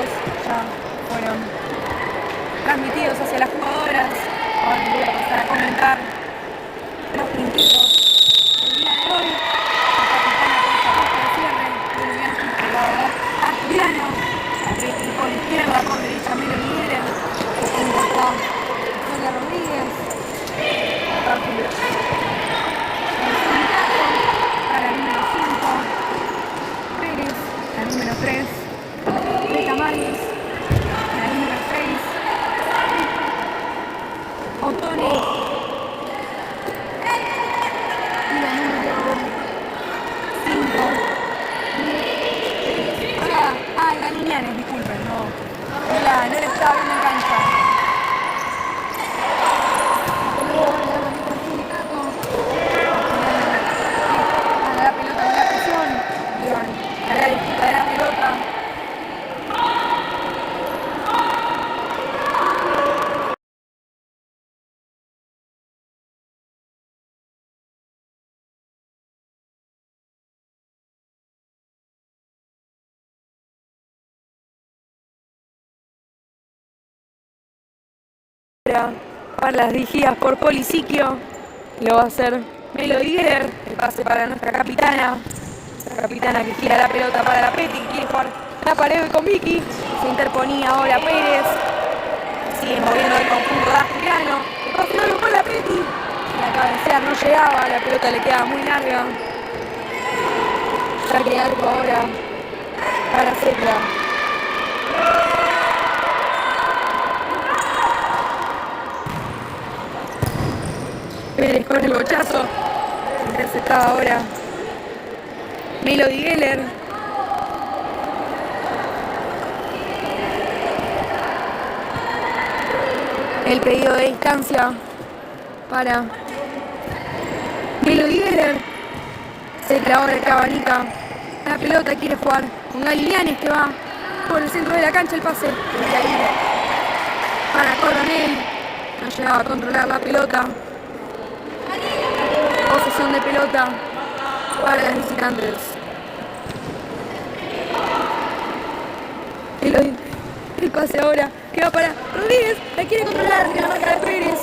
partidos ya fueron transmitidos hacia las jugadoras. Ahora voy a pasar a comentar los quintetos del día de hoy. La capitana puesta de cierre, Boliviano por la Asturiano, por izquierda, por derecha, Melo Miguel, segundo está Sonia Rodríguez, a la número 5, Pérez, la número 3, Rita Males, la número 6, Otoni y la número 5. Galiñanes, disculpen, no la estaba viendo en cancha. A la pelota de la presión, a la disputa de la pelota. Para las dirigidas por Polisiquio, lo va a hacer Melo Diguer, el pase para nuestra capitana, la capitana que gira la pelota para la Peti, que quiere jugar la pared con Vicky, se interponía ahora Pérez, sigue moviendo el conjunto de Asturiano, el pase no lo con la Peti, la cabecea no llegaba, la pelota le queda muy larga, saque algo ahora para Zetla. Pérez con el bochazo, interceptaba ahora Melody Geller. El pedido de distancia para Melody Geller. Se ahora el Cabanica. La pelota quiere jugar con Galiñanes que va por el centro de la cancha, el pase. Y ahí para Coronel. No llegaba a controlar la pelota. Posesión de pelota para las visitantes. El pase ahora que va para Rodríguez, la quiere controlar de la marca de Pérez.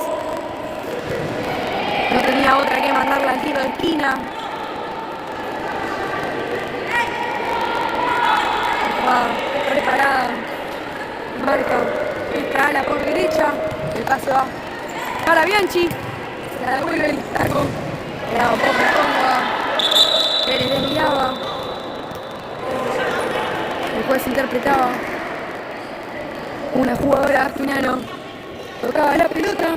No tenía otra que mandarla al tiro de esquina. Preparada. Marca esta ala por derecha. El pase va para Bianchi. Se la devuelve el taco. Era un poco cómoda. Pérez desviaba. El juez interpretaba. Una jugadora asturiano tocaba la pelota.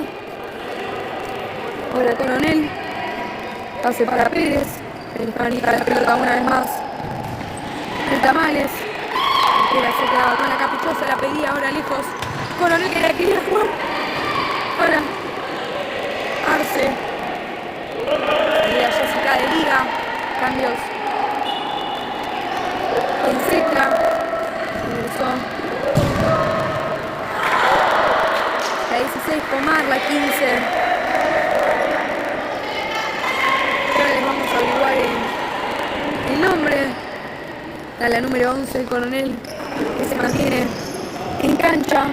Ahora Coronel. Pase para Pérez. Pérez maneja la pelota una vez más. El Tamales. Se quedaba con la caprichosa, la pedía ahora lejos. Coronel que la quería jugar para Arce. Jessica de Liga. Cambios en Zetla. Ingresó la 16 Pomar, la 15. Ahora les vamos a averiguar el nombre. A la número 11, el Coronel, que se mantiene en cancha.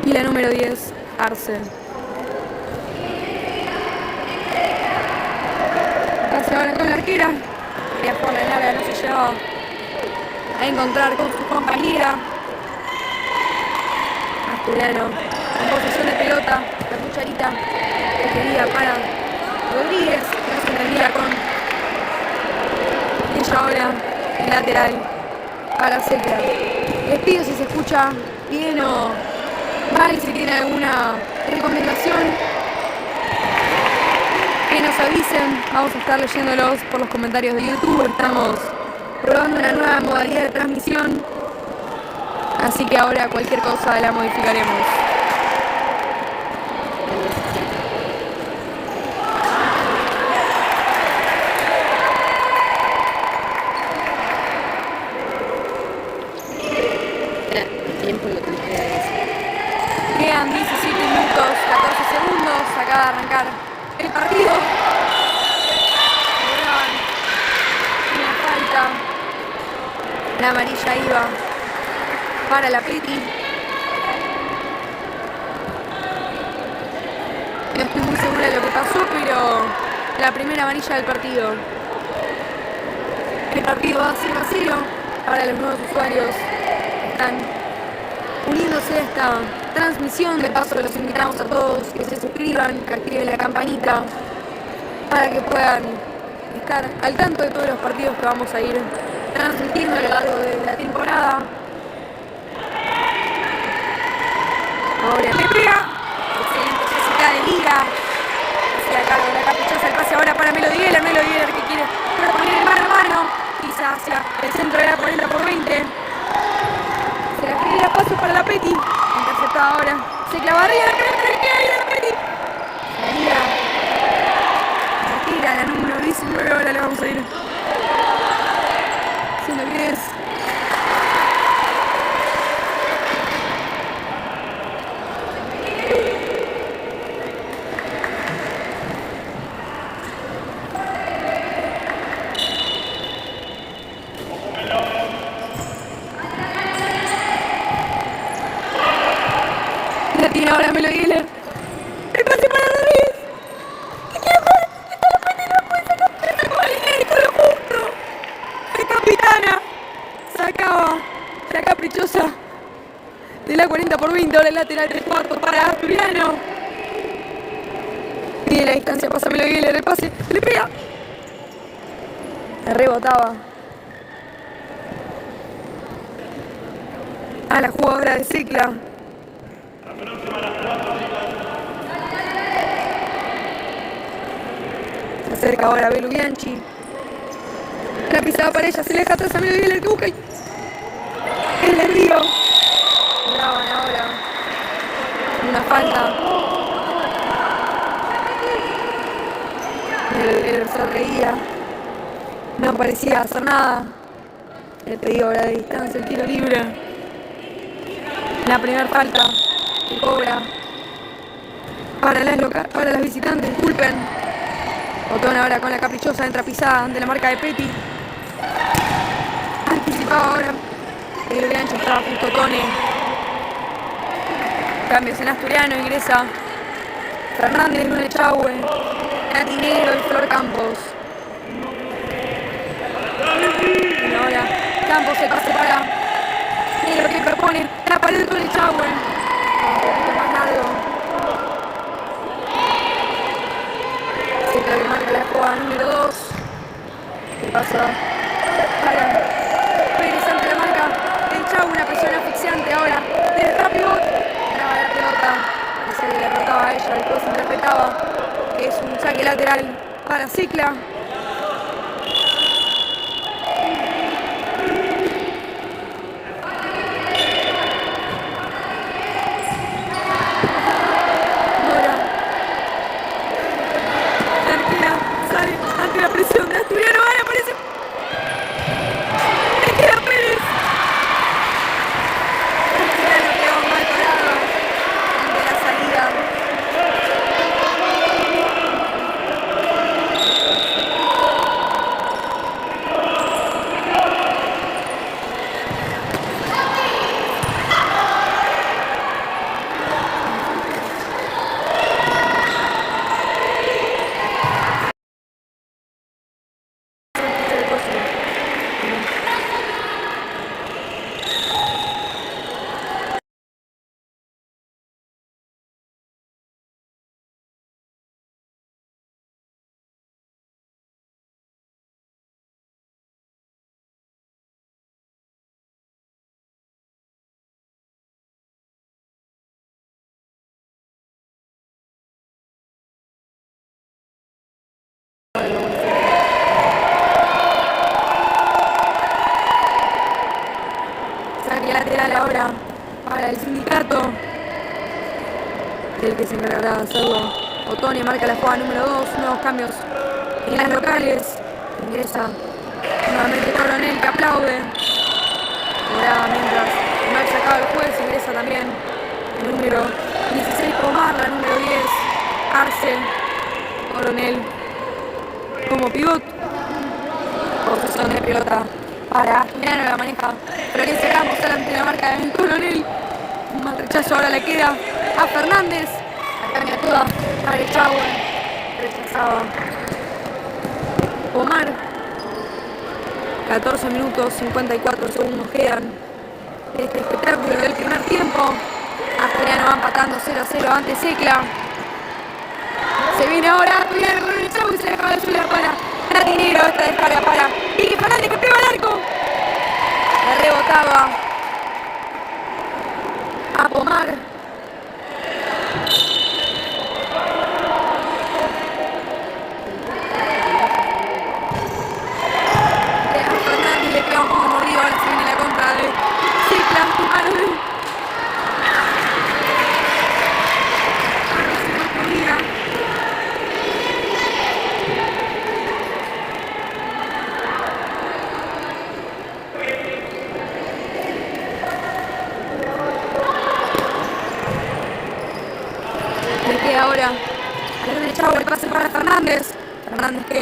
Y la número 10, Arce. Pase ahora con la arquera. Quería jugar la larga, no se llevaba a encontrar con su compañera. Asturiano, en posesión de pelota. La cucharita que quería para Rodríguez, que no se entendía con ella ahora en lateral para Zetla. Les pido si se escucha bien o mal, si tienen alguna recomendación, que nos avisen. Vamos a estar leyéndolos por los comentarios de YouTube. Estamos probando una nueva modalidad de transmisión, así que ahora cualquier cosa la modificaremos. Quedan 17 minutos, 14 segundos, acaba de arrancar el partido. Una falta La amarilla iba para la Peti. No estoy muy segura de lo que pasó, pero la primera amarilla del partido. El partido va 0-0 para los nuevos usuarios que están uniéndose a esta transmisión. De paso los invitamos a todos que se suscriban, que activen la campanita para que puedan estar al tanto de todos los partidos que vamos a ir transmitiendo a lo largo de la temporada. Ahora le pega. Excelente Jessica de Liga. Se a cargo de la caprichosa. El pase ahora para Melody Geller. Melody Geller que quiere proponer el mano a mano. Quizá hacia el centro de la 40/20. Se la genera paso para la Peti. Interceptada ahora. Se clavaría la pelota. Le queda ahí a la Peti. Salida. Tira la número 19. Ahora le vamos a ir haciendo que es. La tiene ahora Melody Geller. El pase para Rodríguez. ¿Qué quiere jugar? Está la Peti, no puede sacar. Pero sacó al genérico lo justo. La capitana sacaba la caprichosa de la 40/20. Ahora el lateral 3/4 para Asturiano. Tiene la distancia, pasa Melody Geller. El pase, le pega. La rebotaba a la jugadora de Secla. Se acerca ahora Belu Bianchi. La pisaba para ella, se le deja atrás a Melody Geller que busca y el desvío. Graban ahora una falta. Melody Geller se reía. No parecía hacer nada. Le pedí ahora de distancia el tiro libre. La primera falta que cobra para las visitantes. Disculpen. Botón ahora con la caprichosa, entra pisada ante la marca de Peti. Anticipaba ahora. El gancho estaba justo Tone. Cambios en Asturiano, ingresa Fernández, Luna Echagüe, Nati Negro y Flor Campos. Y ahora Campos se pase para Negro que propone la pared de Luna Echagüe. Un poquito más largo. Que marca la jugada número 2. ¿Qué pasa? Para Pérez ante la marca del Chau, una presión asfixiante ahora del rápido. Graba la pelota. Se le derrotaba a ella, después interpretaba que es un saque lateral para Secla. La presión de Asturiano, ahora aparece. Le queda Pérez. Asturiano quedó mal parado ante la salida. Saque lateral ahora para el sindicato, el que se encargará de hacerlo. Otone marca la jugada número 2, nuevos cambios en las locales. Ingresa nuevamente Coronel que aplaude. Ahora mientras mal sacado el juez, ingresa también el número 16 Pomar, la número 10 Arce. Coronel como pivot. Posesión de pelota para Asturiano, la maneja Florencia Campos delante de la marca del Coronel. Un mal rechazo ahora le queda a Fernández. La cambia toda para Echagüe. Rechazaba Omar. 14 minutos 54 segundos quedan de este espectáculo del primer tiempo. Asturiano va empatando 0-0 ante Secla. Se viene ahora Asturiano con el Echagüe y se deja la suya para Natinero. Esta descarga para Pique Fernández que pega al arco. La rebotaba a Pomar. Fernández le pega un poco mordido. Ahora se viene la contra de Secla. Le queda ahora a la Echagüe, el pase para Fernández. Fernández que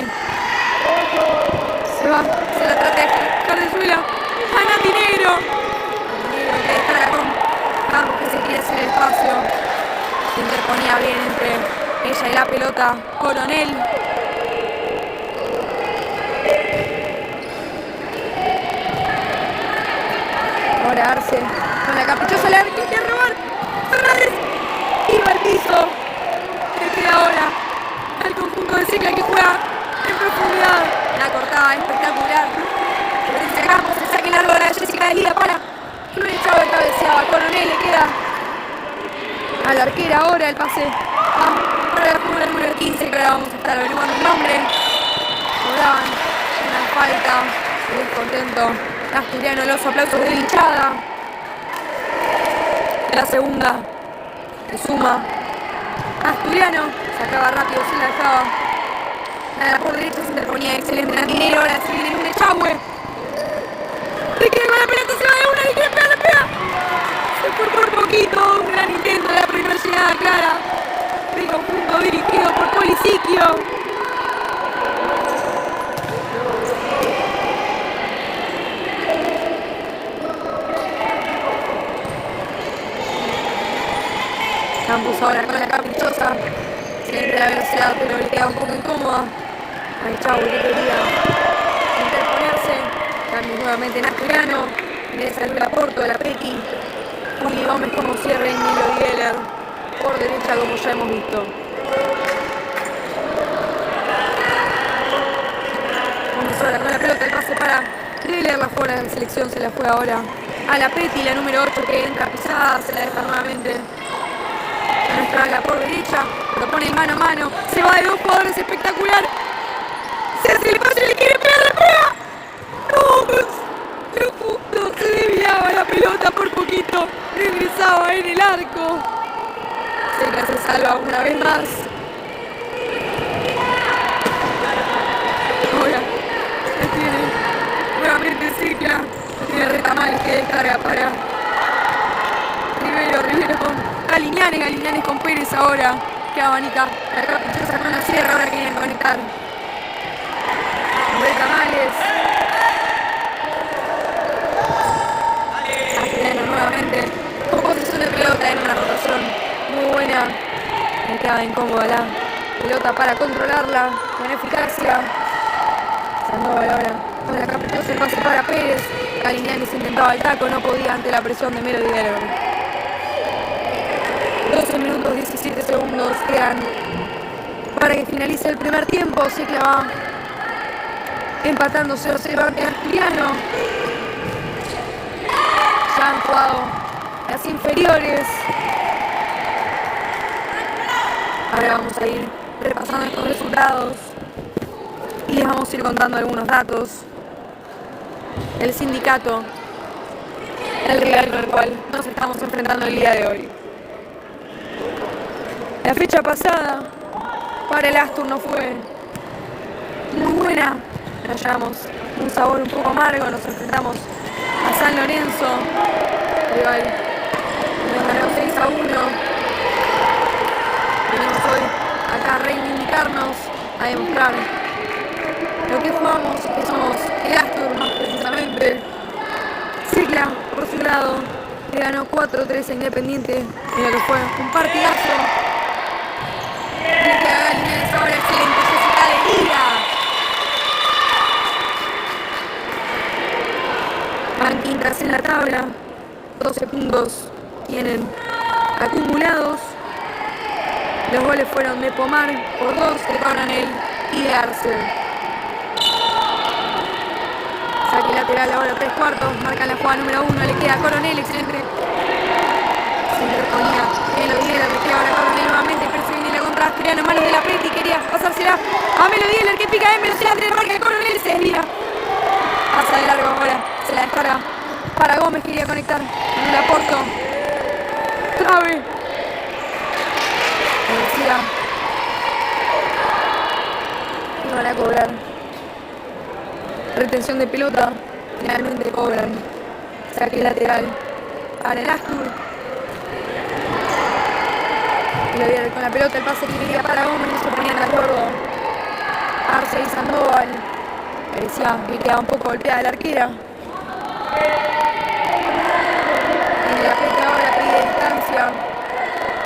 se va, se la trata de dejar de suela a Natinero. Natinero que descarga con Campos que se quiere hacer el espacio. Se interponía bien entre ella y la pelota Coronel. Ahora Arce con la caprichosa le quiere robar. Fernández iba al piso. Le queda ahora al conjunto de Secla que juega en profundidad. La cortada espectacular. Florencia Campos se saca el largo de la Jessica de Lía para Florencia Echagüe cabeceaba. Coronel le queda a la arquera ahora el pase para la figura número 15 que ahora vamos a estar averiguando el nombre. Cobraban una falta. Descontento Asturiano, los aplausos de la hinchada. La segunda que suma Asturiano. Sacaba rápido, se la dejaba. Nada, por derecha se interponía excelente Natinero. Ahora se viene un Echagüe. Le queda con la pelota, se va de una y quiere pegar, le pega. Se fue por poquito. Un gran intento de la primera llegada clara del conjunto dirigido por Polisiquio. Campos ahora con la caprichosa. Se entra la velocidad, pero le queda un poco incómoda a Echagüe que quería interponerse. Cambio nuevamente en Asturiano. Le salió el aporto de la Peti. Juli Gómez como cierre y Milo Geller por derecha como ya hemos visto. Vamos ahora con la pelota, el pase para Geller. La fuera de la selección se la fue ahora a la Peti, la número 8 que entra pisada. Se la deja nuevamente. Nuestra por derecha, lo pone mano a mano, se va de dos jugadores, espectacular. Se hace el pase, le quiere pegar, la pega. No, pero justo se desviaba la pelota por poquito, regresaba en el arco. Secla se salva una vez más. Ahora la tiene nuevamente Secla, tiene Retamal que descarga para Rivero con Galiñanes con Pérez ahora, que abanica la caprichosa con la sierra, ahora quieren conectar. Retamales. Asturiano nuevamente, con posición de pelota en una rotación muy buena. Me queda incómoda la pelota para controlarla con eficacia. Sandoval ahora con la caprichosa, el pase para Pérez. Galiñanes intentaba el taco, no podía ante la presión de Melody Guerrero. 12 minutos 17 segundos quedan para que finalice el primer tiempo. Secla va empatando 0-0 ante Asturiano. Ya han jugado las inferiores. Ahora vamos a ir repasando estos resultados y les vamos a ir contando algunos datos. El sindicato, el rival con el cual nos estamos enfrentando el día de hoy. La fecha pasada para el Astur no fue muy buena. Nos llevamos un sabor un poco amargo. Nos enfrentamos a San Lorenzo. Rival nos ganó 6-1. Venimos hoy acá a reivindicarnos, a demostrar lo que jugamos, que somos el Astur más precisamente. Colorado. Le ganó 4-3 a Independiente en lo que fue un partidazo. Le queda Galíndez ahora excelente. Jessica Alegría. Van quintas en la tabla. 12 puntos tienen acumulados. Los goles fueron de Pomar por 2, de Coronel y de Arce. Saque lateral ahora 3/4. Marcan la jugada número 1. Le queda a Coronel. Excelente. Se interponía en lo Dieler. Le queda ahora a Coronel nuevamente. Pero se viene la contra Asturiano en manos de la Peti. Quería pasársela a Melo Dieler que pica en velocidad de marca de Coronel. Se desvía. Pasa de largo ahora. Se la descarga para Gómez. Quería conectar con el Laporto. Trabe. Velocidad. No van a cobrar. Retención de pelota. Finalmente cobran. Saque lateral para el Astur. Y lo viene con la pelota. El pase que quería para Gómez. No se ponían de acuerdo. Arce y Sandoval. Parecía que quedaba un poco golpeada la arquera. En la peta ahora pide distancia.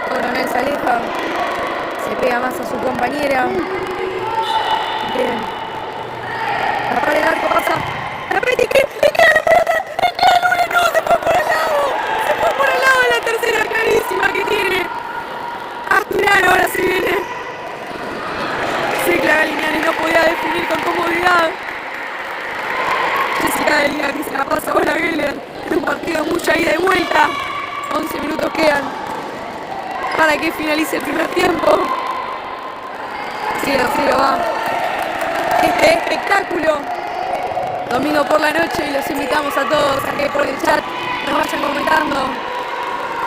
Coronel se aleja. Se pega más a su compañera. Bien. La pared del arco pasa. La Peti que le queda la pelota. Le queda Luna. No, se fue por el lado. Se fue por el lado de la tercera clarísima que tiene. Asturiano ahora se viene. Secla Galignani no podía definir con comodidad. Jessica Alegría que se la pasa con la Geller. En un partido mucha ida y vuelta. 11 minutos quedan para que finalice el primer tiempo. 0-0 va este espectáculo. Domingo por la noche y los invitamos a todos a que por el chat nos vayan comentando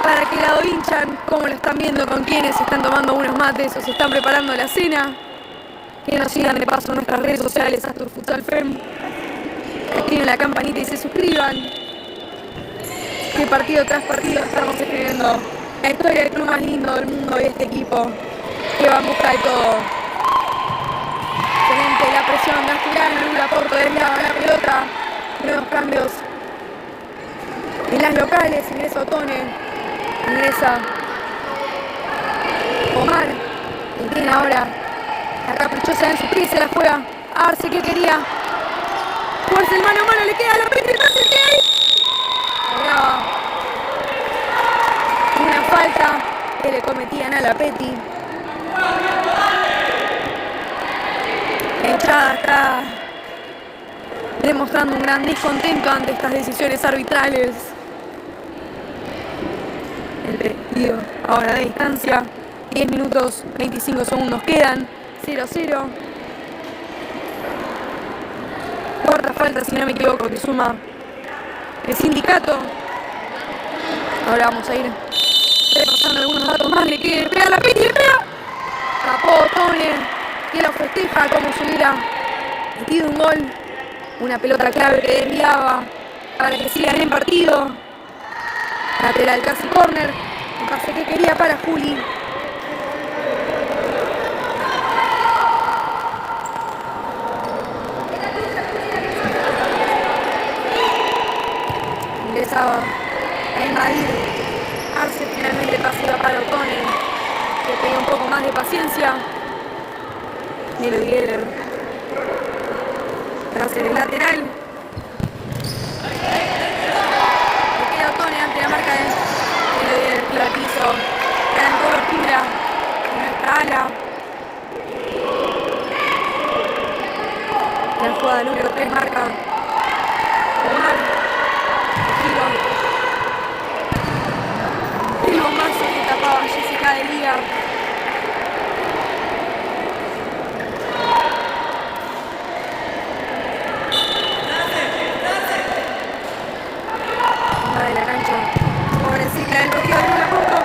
para qué lado hinchan, cómo lo están viendo, con quiénes están tomando unos mates o se están preparando la cena. Que nos sigan de paso en nuestras redes sociales, Astur Futsal Fem. Que activen la campanita y se suscriban. Que partido tras partido estamos escribiendo la historia del club más lindo del mundo y este equipo que va en busca de todo. Excelente la presión de Asturiano. Lula Porto desviaba la pelota. Nuevos cambios en las locales. Ingresa Otone. Ingresa Omar. Y tiene ahora la caprichosa en su pie. Se la juega Arce que quería jugarse el mano a mano. Le queda a la Peti. El pase que hay. Brava. Una falta que le cometían a la Peti. La hinchada está demostrando un gran descontento ante estas decisiones arbitrales. El partido ahora de distancia. 10 minutos 25 segundos quedan. 0-0. Cuarta falta, si no me equivoco, que suma el sindicato. Ahora vamos a ir repasando algunos datos más. Le quiere pegar la Peti, le pega. Tapó Otone. Que lo festeja como si hubiera metido un gol. Una pelota clave que desviaba para que sigan en partido. Lateral casi córner. Un pase que quería para Juli. Ingresaba a invadir. Arce finalmente pasiva para Otone. Que tenga un poco más de paciencia. Melo Dieler tras el lateral. Le queda Otone ante la marca de Melo Dieler. Tira al piso. Gran cobertura en nuestra ala. La jugada número 3 marca Omar. El bombazo que tapaba Jessica Alegría. De la cancha, pobrecita del cogido de una foto.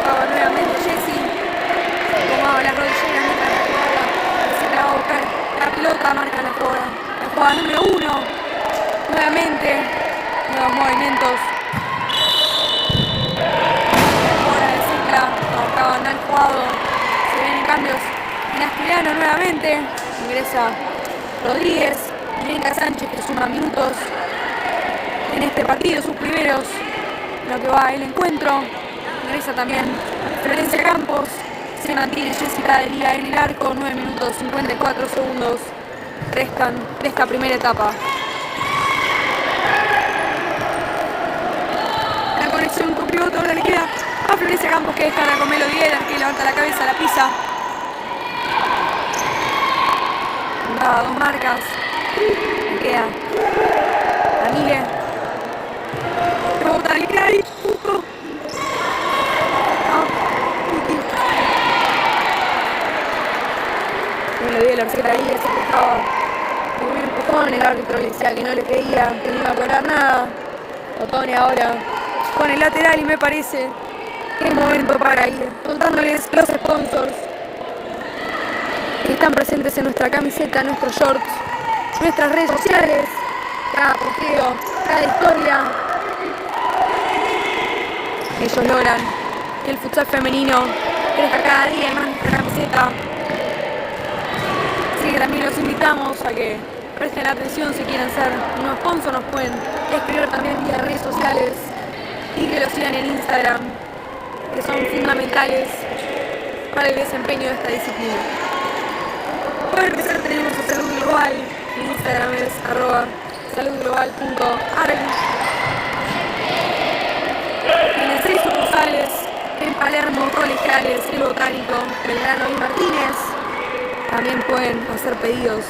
Jugaba nuevamente Jessie. Tomaba las rodilleras mientras la jugada. Se la va a buscar la pelota, marca la jugada. La jugada número 1. Nuevamente, nuevos movimientos. Ahora de Cicla, acaban mal jugado. Se vienen cambios en Asturiano nuevamente. Ingresa Rodríguez. Bianca Sánchez que suma minutos. en este partido, sus primeros, lo que va el encuentro. Regresa también Florencia Campos, se mantiene Jessica Delia en el arco, 9 minutos 54 segundos restan de esta primera etapa. La conexión con pivote ahora le queda a Florencia Campos, que deja con Melody Eder, que levanta la cabeza, la pisa. Da dos marcas, le queda a Mile. Rebota, le queda ahí, justo. Melody Eder se caía, se quejaba. Un empujón, el árbitro le decía que no le creía, que no iba a cobrar nada. Otone ahora con el lateral y me parece que es momento para ir contándoles los sponsors que están presentes en nuestra camiseta, en nuestros shorts, nuestras redes sociales, cada posteo, cada historia. Ellos logran que el futsal femenino crezca cada día más nuestra camiseta. Así que también los invitamos a que presten atención si quieren ser unos sponsors, nos pueden escribir también vía redes sociales y que los sigan en Instagram, que son fundamentales para el desempeño de esta disciplina. Para empezar tenemos a Salud Global, en Instagram es @saludglobal.arg. Tienen 6 sucursales en Palermo, Colegiales, El Botánico, Belgrano y Martínez. También pueden hacer pedidos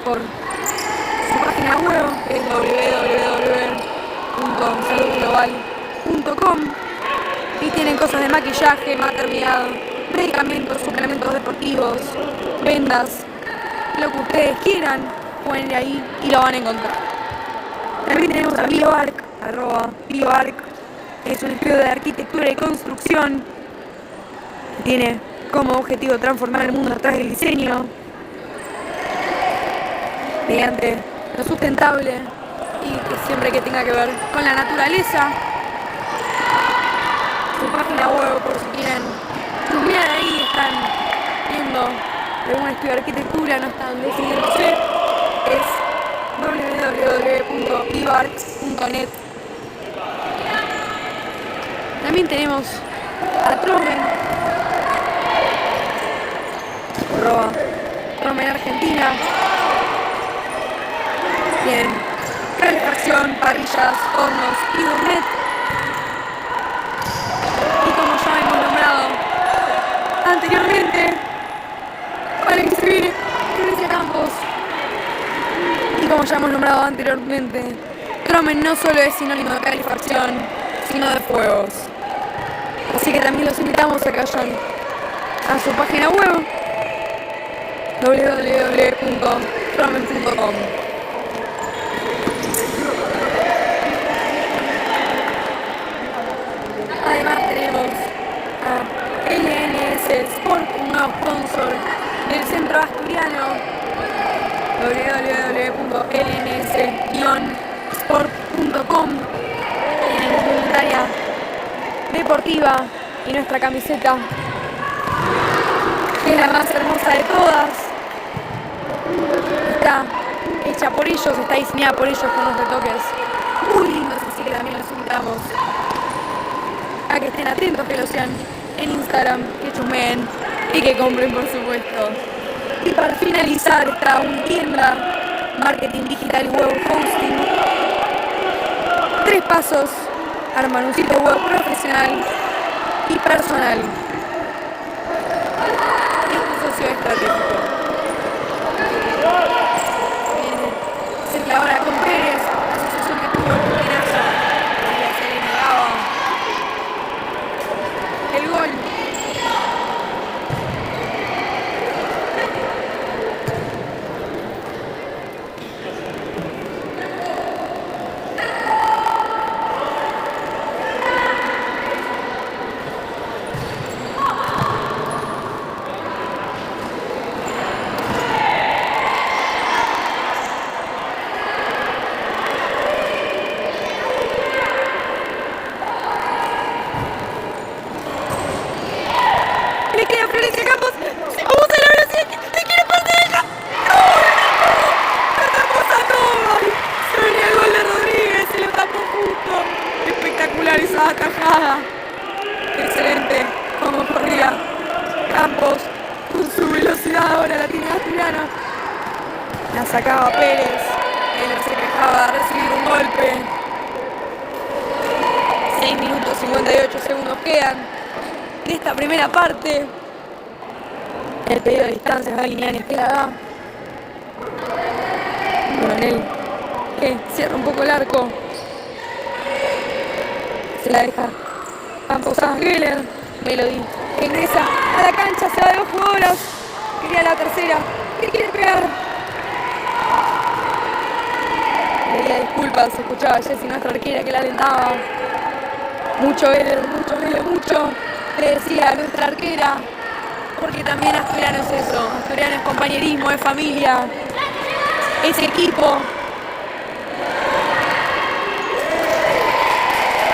por su página web, que es www.saludglobal.com, y tienen cosas de maquillaje, maternidad, medicamentos, suplementos deportivos, vendas, lo que ustedes quieran, pueden ir ahí y lo van a encontrar. También tenemos a BioArc, @BioArc, es un estudio de arquitectura y construcción, tiene como objetivo transformar el mundo a través del diseño, mediante lo sustentable y que siempre que tenga que ver con la naturaleza. Su página web, por si quieren googlear ahí, están viendo algún estudio de arquitectura, no están decidiéndose, es www.bioarcs.net. También tenemos a Tromen, Tromen Argentina. Tienen calefacción, parrillas, hornos y gourmet. Y como ya hemos nombrado anteriormente, para inscribir Florencia Campos. Y como ya hemos nombrado anteriormente, Tromen no solo es sinónimo de calefacción, sino de fuegos. Así que también los invitamos a que vayan a su página web www.tromen.com. Además tenemos a LNS Sport, un nuevo sponsor del centro asturiano, www.lns-sport.com. Tienen indumentaria deportiva y nuestra camiseta, que es la más hermosa de todas. Está hecha por ellos, está diseñada por ellos con unos retoques muy lindos, así que también los invitamos a que estén atentos, que lo sean en Instagram, que chusmeen y que compren, por supuesto. Y para finalizar, está Unitienda, marketing digital y web hosting. 3 pasos, arman un sitio web profesional y personal. Y un socio estratégico. Cerca ahora con Pérez, la asociación que tuvo el Pinaza, y se le negaba el gol. justo. Espectacular esa atajada. Excelente. Como corría Campos. Con su velocidad ahora la tiene Asturiano. La sacaba Pérez. Él se quejaba de recibir un golpe. 6 minutos 58 segundos quedan de esta primera parte. El pedido de distancias de Liñanes que la da. Coronel que cierra un poco el arco. Se la deja Campos a Geller. Melody que ingresa a la cancha, se va de 2 jugadoras. Quería la tercera. ¿Qué quiere pegar? Pedía disculpas, escuchaba a Jessie, nuestra arquera, que la alentaba. Mucho Geller, mucho. Le decía a nuestra arquera. Porque también Asturiano es eso. Asturiano es compañerismo, es familia. Es equipo.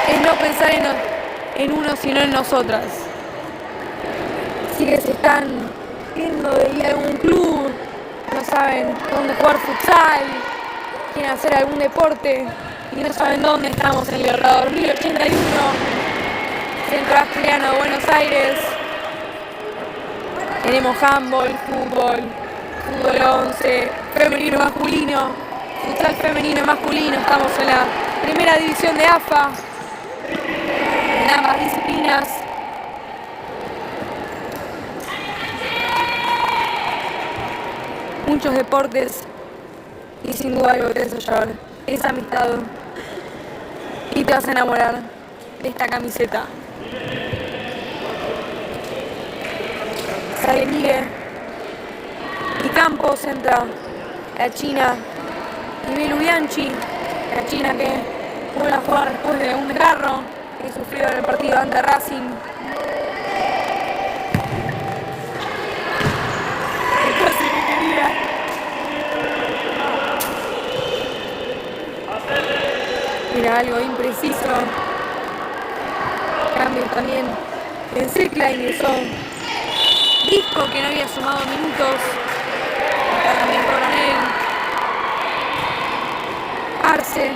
Es no pensar en uno, sino en nosotras. Si que se están yendo de ir a algún club, no saben dónde jugar futsal, quieren hacer algún deporte y no saben dónde estamos, en Libertador 1081, Centro Asturiano de Buenos Aires. Tenemos handball, fútbol 11, femenino, masculino, futsal femenino y masculino. Estamos en la primera división de AFA, en ambas disciplinas. Muchos deportes y sin duda algo que te hace llevar es amistad y te vas a enamorar de esta camiseta. Sale Miguel y Campos, entra la china Melu Bianchi, la china que vuelve a jugar después de un desgarro que sufrió en el partido ante Racing. Casi que quería. Era algo impreciso. Cambio también en Secla, ingresó Disco, que no había sumado minutos. Acá también Coronel. Arce.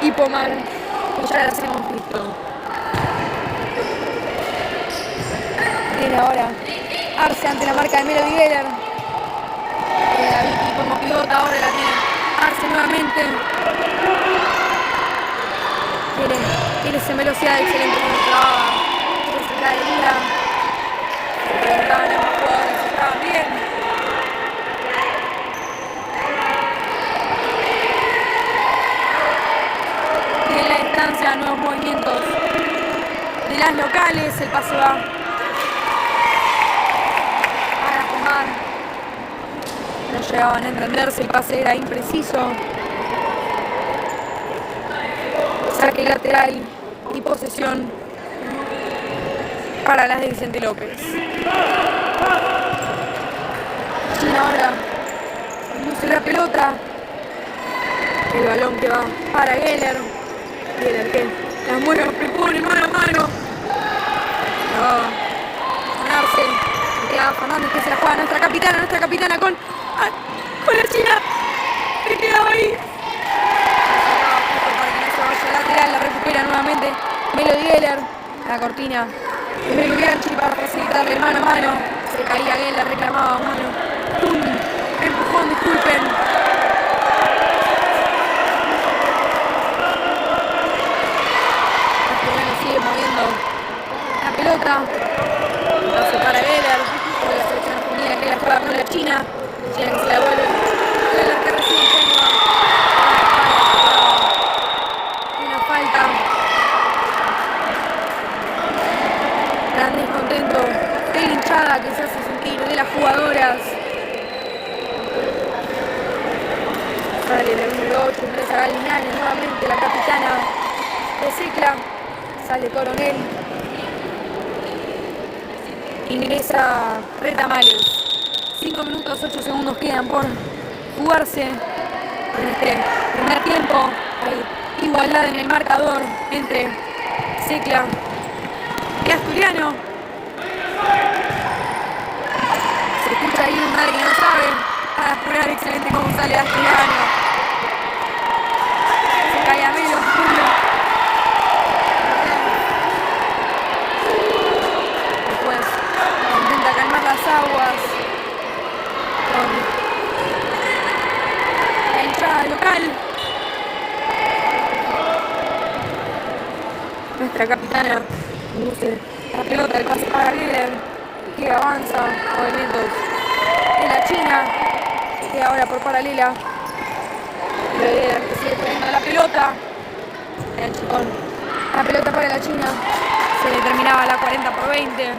Y Pomar, que ya las hemos visto. Viene ahora Arce ante la marca de Melody Geller. Y como pilota ahora la tiene Arce nuevamente. Tiene esa velocidad excelente como trababa. Se caería. Se preguntaban a los jugadores si estaban bien. Y en la distancia, nuevos movimientos de las locales. El pase va para Pomar. No llegaban a entenderse, el pase era impreciso. Saque lateral y posesión para las de Vicente López. China ahora luce la pelota. El balón que va para Geller. Geller que la mueve, propone mano a mano. No. Con Arce. Queda Fernández que se la juega nuestra capitana con la china. Se quedaba ahí. Lateral, la recupera nuevamente Melody Geller. La cortina de Melu Bianchi para facilitarle mano a mano. Se caía Geller, reclamaba mano. Empujón, disculpen. Bueno, sigue moviendo la pelota. Pase para Geller. Por la selección argentina que la juega con la China. China que se la vuelve. Geller que recibe falta. Gran descontento de la hinchada que se hace sentir, de las jugadoras. Sale el número 8, ingresa Galiñanes, nuevamente la capitana de Secla. Sale Coronel. Ingresa Retamales. 5 minutos 8 segundos quedan por jugarse en este primer tiempo. Hay igualdad en el marcador entre Secla y Asturiano. Se escucha ahí un madre que no sabe. Para apurar, excelente como sale Asturiano. Se cae a Melo, después intenta calmar las aguas con la hinchada local. Nuestra capitana conduce la pelota, el pase para River, que avanza, movimientos de la China, que ahora por paralela. River que sigue poniendo la pelota. El chicón, la pelota para la China. Se le terminaba la 40-20.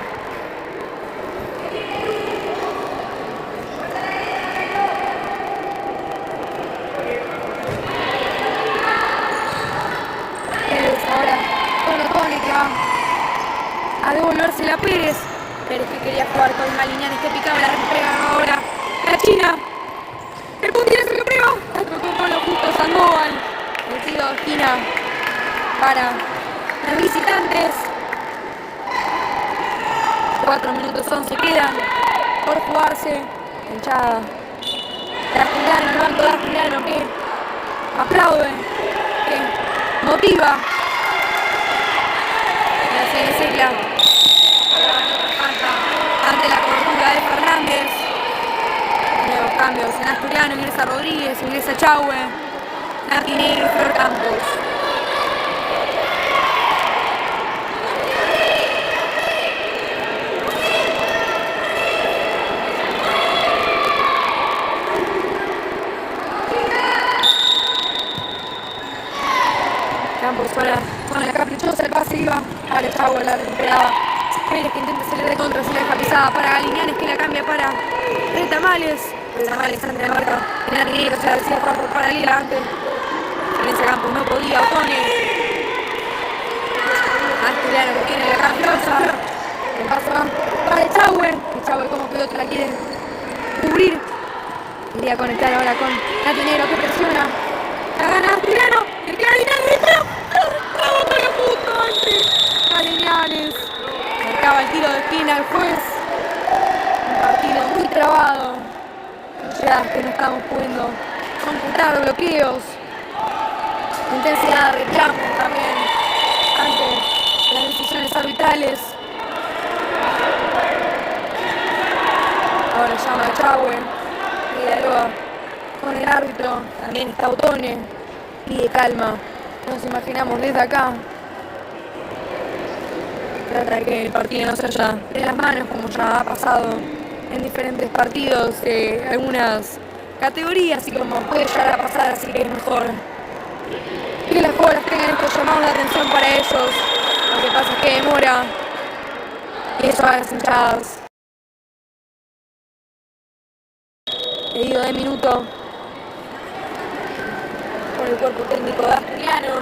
Ahora con Otone que va a devolvérsela a Pérez. Pérez que quería jugar con Maliñanes que picaba, la recupera ahora la China. El puntero se lo prueba. La tocó con lo justo Sandoval. El tiro de esquina para los visitantes. 4 minutos 11 quedan por jugarse. Hinchada de Asturiano, el banco de Asturiano que aplaude, que motiva. La secla ante la cobertura de Fernández. Nuevos cambios en Asturiano, ingresa Rodríguez, ingresa Chahue, Nati Negro y Flor Campos. Campos con la caprichosa, el pase iba para Chahue, la recuperaba. Pérez que intenta salir de contra, se la deja pisada para Galiñanes que la cambia para Retamales. Retamales ante la marca de Nati Negro, se la decía por paralela antes. Florencia Campos no podía, Otone. Asturiano que tiene la campiosa. El paso va para Chahue. Y Chahue como pelota la quiere cubrir. Quería conectar ahora con Nati Negro que presiona. La gana Asturiano. El que Galiñanes para puto antes. Galiñanes. Marcaba el tiro de esquina el juez. Un partido muy trabado. Ya que no estamos pudiendo completar bloqueos. Intensidad de reclamo también ante las decisiones arbitrales. Ahora llama a Chahue y dialoga con el árbitro. También está Otone. Pide calma. Nos imaginamos desde acá. Trata de que el partido no se vaya de las manos como ya ha pasado en diferentes partidos de algunas categorías y como puede llegar a pasar, así que es mejor que las jugadoras tengan estos llamados de atención para ellos. Lo que pasa es que demora y eso a las hinchadas. Pedido de minuto por el cuerpo técnico de Asturiano.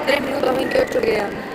3 minutos 28 quedan.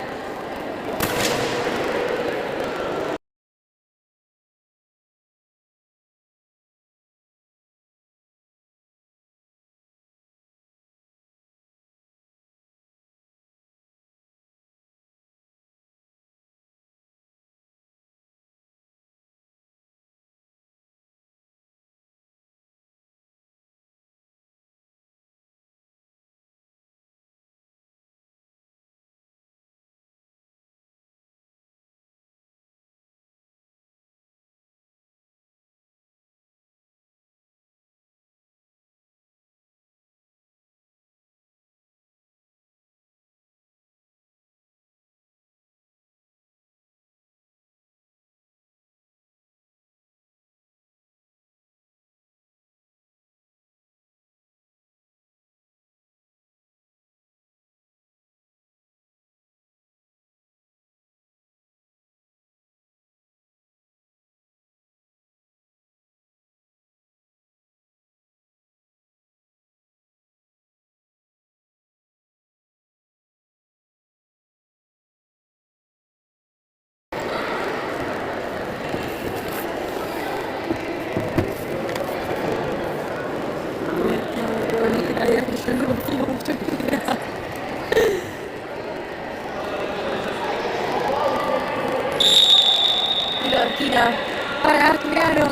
Para Asturiano,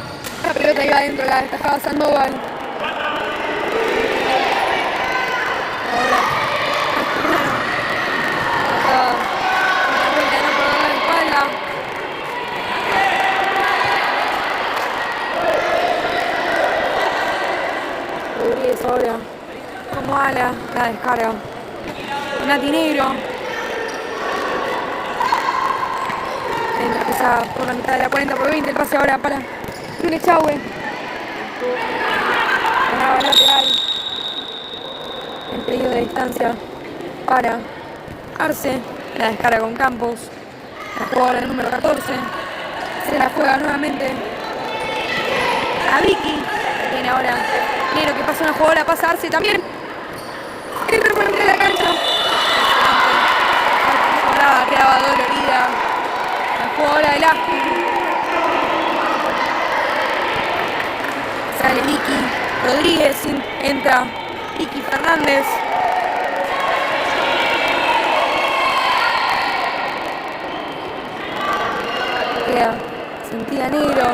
la pelota pelota iba adentro, la destajaba Sandoval. Ahora, vuelta no por la espalda. Rodríguez ahora, como ala, la descarga. Nati Negro. Empieza por la mitad de la 40/20, el pase ahora para Lune Chahue. Ganaba lateral. El pedido de distancia para Arce. La descarga con Campos. La jugadora número 14. Se la juega nuevamente a Vicky. Tiene ahora Negro que pasa una jugadora, pasa Arce también. Entra por la mitad de la cancha. Quedaba dolorida. La jugadora del Aspi. Sale Vicky Rodríguez, entra Vicky Fernández. Queda Sentida Negro.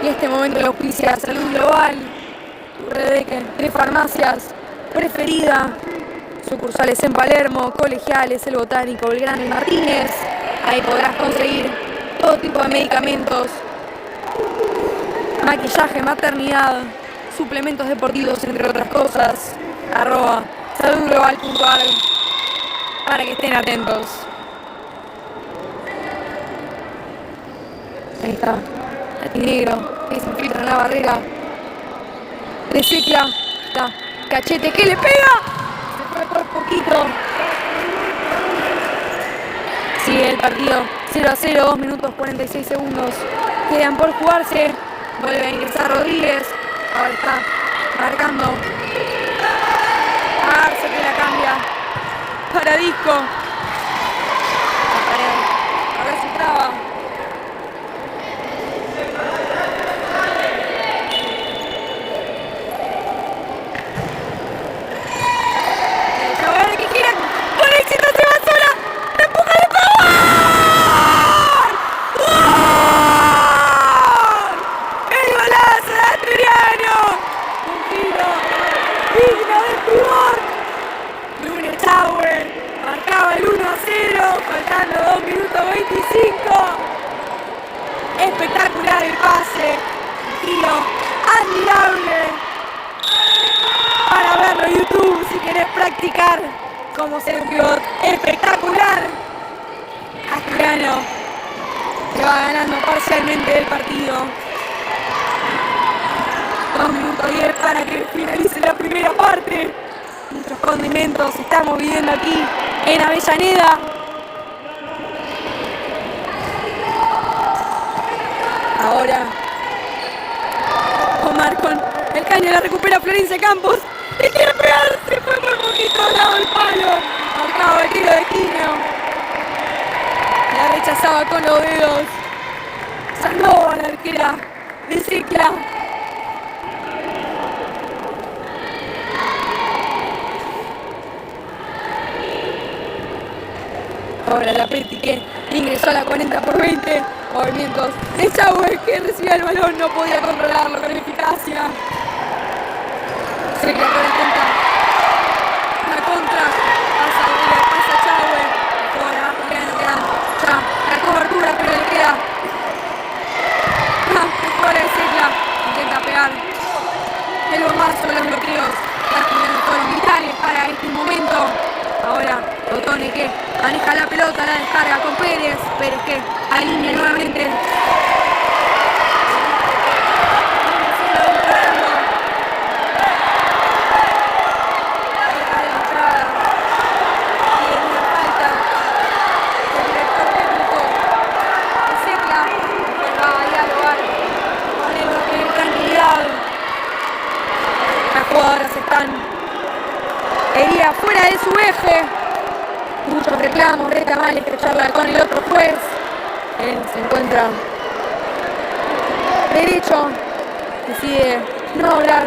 Y este momento lo auspicia Salud Global, Rebeque, de Farmacias Preferida, sucursales en Palermo, Colegiales, El Botánico, Belgrano y Martínez. Ahí podrás conseguir todo tipo de medicamentos, maquillaje, maternidad, suplementos deportivos, entre otras cosas. @saludglobal.ar para que estén atentos. Ahí está, Nati Negro, que se infiltra en la barrera. De Secla, está Cachete que le pega. Se fue por poquito. Sigue el partido 0-0, 2 minutos 46 segundos. Quedan por jugarse. Vuelve a ingresar Rodríguez. Ahora está marcando. Arce que la cambia para Disco. Ahora se traba. Ahora que gira con éxito se va sola. ¡Empuja de power! ¡El golazo de Asturiano! Un tiro digno del pibón. Lune Chahue marcaba el 1-0, faltando 2 minutos 25. Espectacular el pase. Un tiro admirable. Para verlo en YouTube si querés practicar como ser un pivot espectacular. Asturiano que va ganando parcialmente el partido. 2 minutos 10 para que finalice la primera parte. Muchos condimentos estamos viviendo aquí en Avellaneda. Ahora Omar con el caño, la recupera Florencia Campos. Y quiere pegar, se fue por poquito al lado del palo. Marcaba el tiro de Quino. La rechazaba con los dedos. Sandoval, la arquera de Secla. Ahora la Peti que ingresó a la 40/20. Movimientos de Chahue que recibía el balón, no podía controlarlo con eficacia. Secla con la contra. Pasa Chahue. Ahora ya no queda ya la cobertura, pero le queda. Fuera de Secla. Intenta pegar el bombazo, los bloqueos. Las fueron vitales para este momento. Ahora Botone que maneja la pelota, la descarga con Pérez. Pérez que alinea nuevamente. Las jugadoras están heridas fuera de su eje. Muchos reclamos, reta mal estrecharla con el otro juez. Él se encuentra derecho, decide no hablar.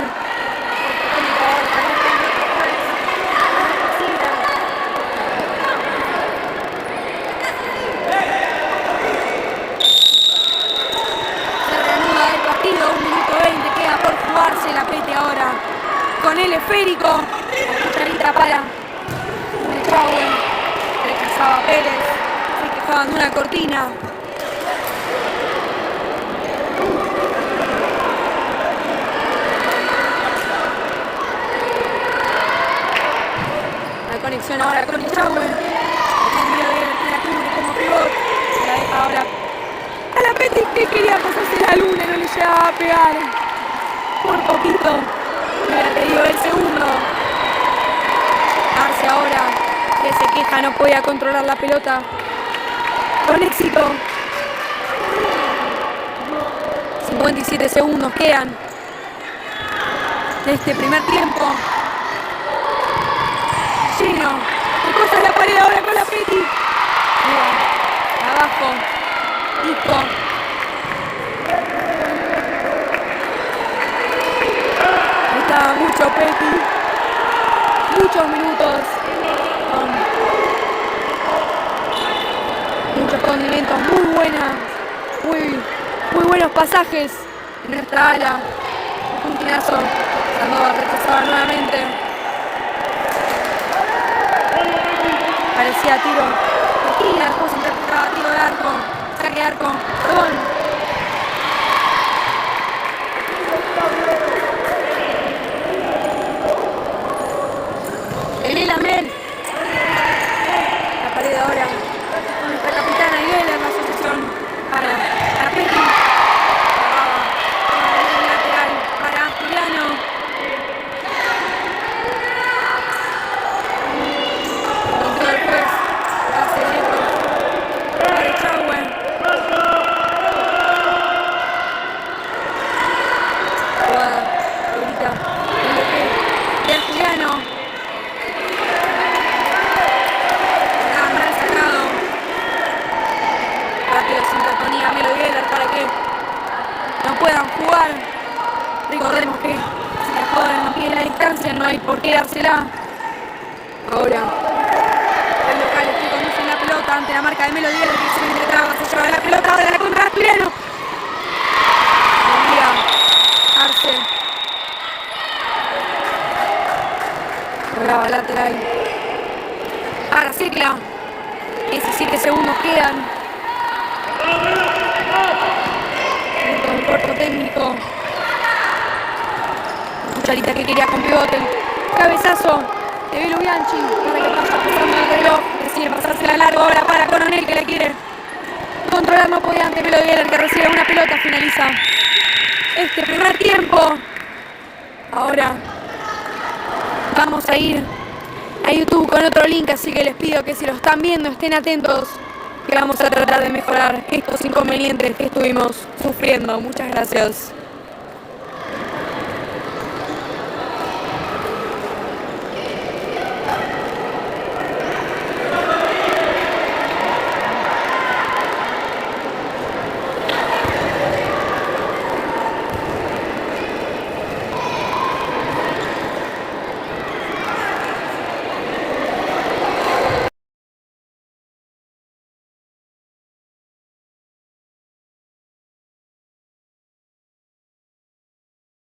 Se reanuda el partido. el esférico. La cucharita para Chauven. Rechazaba Pérez. Se quejaban de una cortina. La conexión ahora con el Chauven. La cubre como pivot. La deja ahora a la Petit, que quería pasarse la luna y no le llegaba a pegar. Por poquito. Hubiera pedido el segundo. Arce ahora, que se queja, no podía controlar la pelota. Con éxito. 57 segundos quedan de este primer tiempo. Lleno. Se cruza la pared ahora con la Petit. Abajo. Disco. Estaba mucho Petit. Muchos minutos. Muchos condimentos. Muy buena. Muy buenos pasajes en nuestra ala. Un tirazo. Sandoval rechazaba nuevamente. Parecía tiro de esquina, después interpretaba tiro de arco. Saque de arco. Perdón. El Amel. La pared ahora. Con nuestra capitana Iguela en la asociación. Para la Petit. Lateral para Juliano. Control del juez. Pase lejos. Para Chauven. Jugada. Ahorita. De Juliano. Sintonía Melodieler para que no puedan jugar. Recordemos que si la jugadan no tiene la distancia, no hay por qué dársela. Ahora el local que conduce la pelota ante la marca de Melodieler, que se mete traba, se lleva la pelota ahora la contra Asturiano. Arce. Brava lateral. Ahora Cicla. 17 segundos quedan. Con el cuerpo técnico. Cucharita que quería con pivote. Cabezazo de Belu Bianchi. Para que vaya pasando el reloj. Decide pasársela largo ahora para Coronel, que la quiere controlar. No podía ante Melodieler, que recibe una pelota. Finaliza este primer tiempo. Ahora vamos a ir a YouTube con otro link, así que les pido que si lo están viendo estén atentos, que vamos a tratar de mejorar estos inconvenientes que estuvimos sufriendo. Muchas gracias.